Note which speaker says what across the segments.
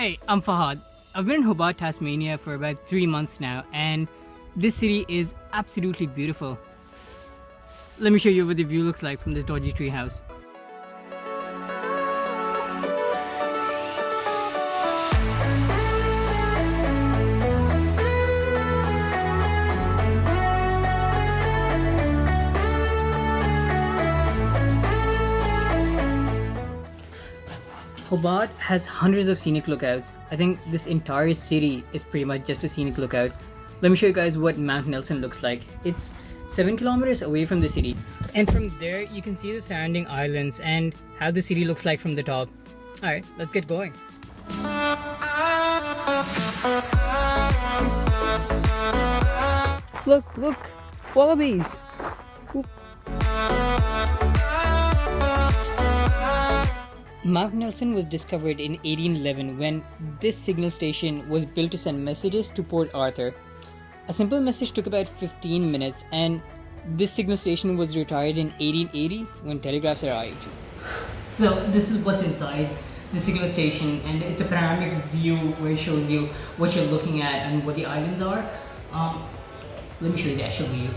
Speaker 1: Hi, I'm Fahad. I've been in Hobart, Tasmania for about 3 months now, and this city is absolutely beautiful. Let me show you what the view looks like from this dodgy tree house. Hobart has hundreds of scenic lookouts. I think this entire city is pretty much just a scenic lookout. Let me show you guys what Mount Nelson looks like. It's 7 kilometers away from the city, and from there you can see the surrounding islands and how the city looks like from the top. Alright, let's get going.
Speaker 2: Look, wallabies.
Speaker 1: Mount Nelson was discovered in 1811 when this signal station was built to send messages to Port Arthur. A simple message took about 15 minutes, and this signal station was retired in 1880 when telegraphs arrived. So this is what's inside the signal station, and it's a panoramic view where it shows you what you're looking at and what the islands are. Let me show you the actual view.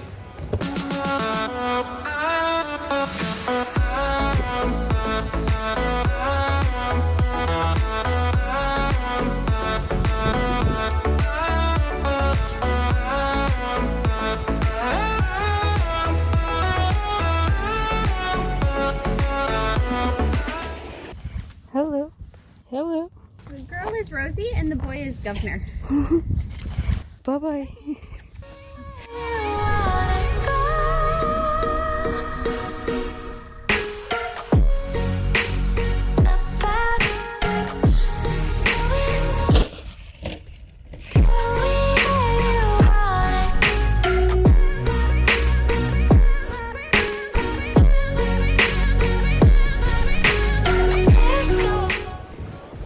Speaker 2: Hello.
Speaker 3: The girl is Rosie and the boy is Governor.
Speaker 2: Bye-bye.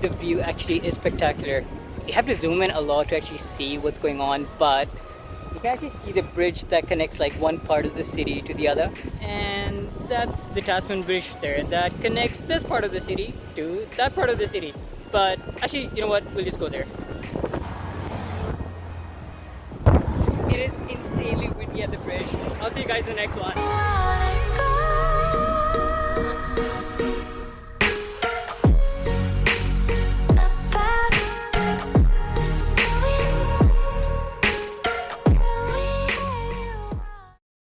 Speaker 1: The view actually is spectacular. You have to zoom in a lot to actually see what's going on, but you can actually see the bridge that connects like one part of the city to the other, and that's the Tasman Bridge there that connects this part of the city to that part of the city. But actually, you know what, we'll just go there. It is insanely windy at the bridge. I'll see you guys in the next one.